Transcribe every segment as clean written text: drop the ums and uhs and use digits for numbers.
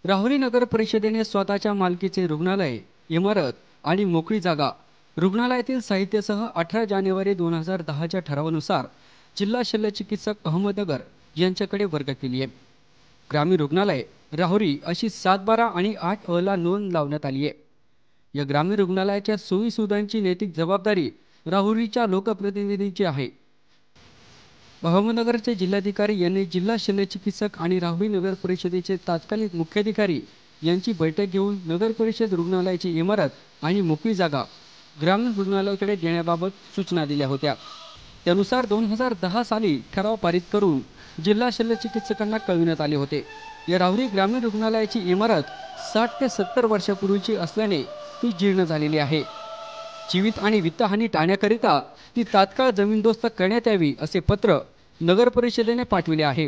राहुरी नगर परिषदेने स्वतःच्या मालकीचे रुग्णालय, इमारत आणि मोकळी जागा रुग्णालयातील साहित्यासह 18 जानेवारी 2010च्या ठरावानुसार जिल्हा शल्यचिकित्सक अहमदनगर यांच्याकडे वर्ग केली आहे। ग्रामीण रुग्णालय राहुरी अशी 7/12 आणि 8 ला नोंद लावण्यात आली आहे। या ग्रामीण रुग्णालयाच्या सोयी सुविधांची नैतिक जबाबदारी राहुरीच्या लोकप्रतिनिधींची आहे। अहमदनगरचे जिल्हाधिकारी यांनी जिल्हा शल्यचिकित्सक आणि राहुरी नगर परिषदेचे तात्कालिक मुख्याधिकारी यांची बैठक घेऊन नगर परिषद रुग्णालयाची इमारत आणि मोकळी जागा ग्रामीण रुग्णालयाकडे देण्याबाबत सूचना दिल्या होत्या। त्यानुसार 2010 साली ठराव पारित करून जिल्हा शल्यचिकित्सकांना कळविण्यात आले होते। या राहुरी ग्रामीण रुग्णालयाची इमारत 60 ते 70 वर्षापूर्वीची असल्याने ती जीर्ण झालेली आहे। जीवित आणि वित्तहानी टाळण्याकरिता ती तात्काळ जमीनदोस्त करण्यात यावी असे पत्र नगर परिषदेने पाठविले आहे।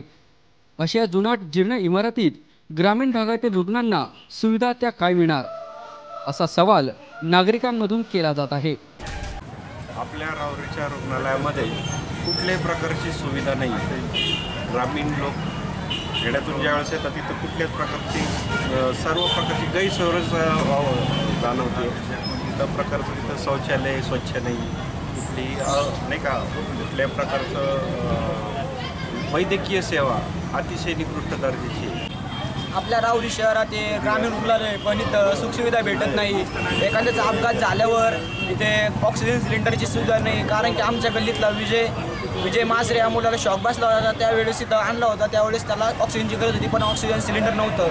अशा जुनाट जीर्ण इमारतीत ग्रामीण भागातील रुग्णांना सुविधा त्या काय मिळणार असा सवाल नागरिकांमधून केला जात आहे। आपल्या राहुरीच्या रुग्णालयामध्ये कुठल्याही प्रकारची सुविधा नाही। ग्रामीण लोक खेड्यातून ज्यावेळेस येतात तिथं कुठल्याच प्रकारची सर्व प्रकारची गैरसोय जाणवते। तिथं प्रकारचं तिथं शौचालय स्वच्छ नाही, कुठली नाही का कुठल्या प्रकारचं वैद्यकीय सेवा अतिशय निकृष्ट दर्जाची आहे। आपल्या राहुरी शहरात ग्रामीण रुग्णालय पण इथं सुखसुविधा भेटत नाही। एखाद्याचा अपघात झाल्यावर इथे ऑक्सिजन सिलेंडरची सुविधा नाही, कारण की आमच्या गल्लीतला विजय मासरे या मुलाला शॉक बसला होता, त्यावेळेस इथं आणला होता, त्यावेळेस त्याला ऑक्सिजनची गरज होती पण ऑक्सिजन सिलेंडर नव्हतं,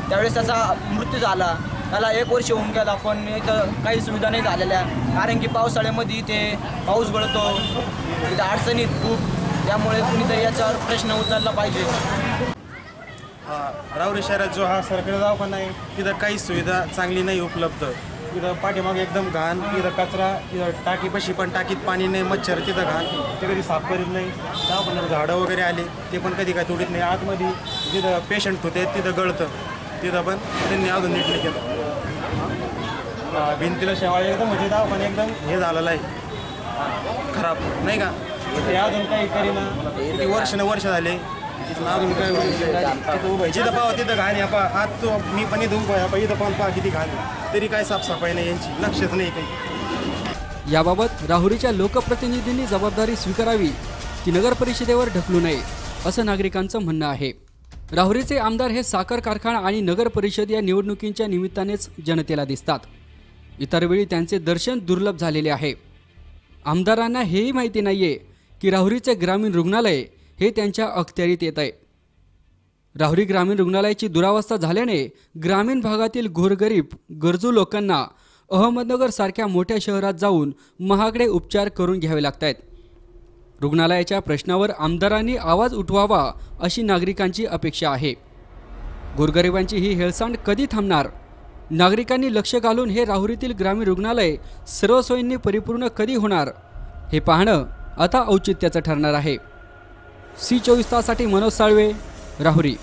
त्यावेळेस त्याचा मृत्यू झाला। त्याला 1 वर्ष होऊन गेला पण इथं काही सुविधा नाही झालेल्या, कारण की पावसाळ्यामध्ये इथे पाऊस गळतो, इथं अडचणीत खूप, त्यामुळे कुणीतरी याच्यावर प्रश्न उचलला पाहिजे। राहुरी शहरात जो हा सरकारी दवाखाना आहे तिथं काही सुविधा चांगली नाही उपलब्ध। तिथं पाठीमागे एकदम घाण, तिथं कचरा, तिथं टाकीपाशी पण टाकीत पाणी नाही, मच्छर तिथं घाण, ते कधी साफ करीत नाही। दवाखान्यात झाडं वगैरे आले ते पण कधी काय तोडीत नाही। आतमध्ये जिथं पेशंट होते तिथं गळतं, तिथं पण त्यांनी अजून नीट नाही केलं। भिंतीला शेवाळे एकदम म्हणजे दवाखाना एकदम हे झालेलं आहे खराब नाही का। ते अजून काही करीना, किती वर्ष झाले अजून काय जिथं पाहा तिथं घाण आहे। आज तो मी पण इथून इथं पण पहा किती घाण, तरी काय साफसफाई नाही, यांची लक्षच नाही काही। याबाबत राहुरीच्या लोकप्रतिनिधींनी जबाबदारी स्वीकारावी, ती नगर परिषदेवर ढकलू नये असं नागरिकांचं म्हणणं आहे। राहुरीचे आमदार हे साखर कारखाना आणि नगर परिषद या निवडणुकींच्या निमित्तानेच जनतेला दिसतात, इतर वेळी त्यांचे दर्शन दुर्लभ झालेले आहे। आमदारांना हेही माहिती नाहीये की राहुरीचे ग्रामीण रुग्णालय हे त्यांच्या अखत्यारीत येत आहे। राहुरी ग्रामीण रुग्णालयाची दुरावस्था झाल्याने ग्रामीण भागातील गोरगरीब गरजू लोकांना अहमदनगर सारख्या मोठ्या शहरात जाऊन महागडे उपचार करून घ्यावे लागत आहेत। रुग्णालयाच्या प्रश्नावर आमदारांनी आवाज उठवावा अशी नागरिकांची अपेक्षा आहे। गोरगरिबांची ही हेळसांड कधी थांबणार? नागरिकांनी लक्ष घालून हे राहुरीतील ग्रामीण रुग्णालय सर्व सोयींनी परिपूर्ण कधी होणार हे पाहणं आता औचित्याचं ठरणार आहे। C24 ताससाठी मनोज साळवे, राहुरी।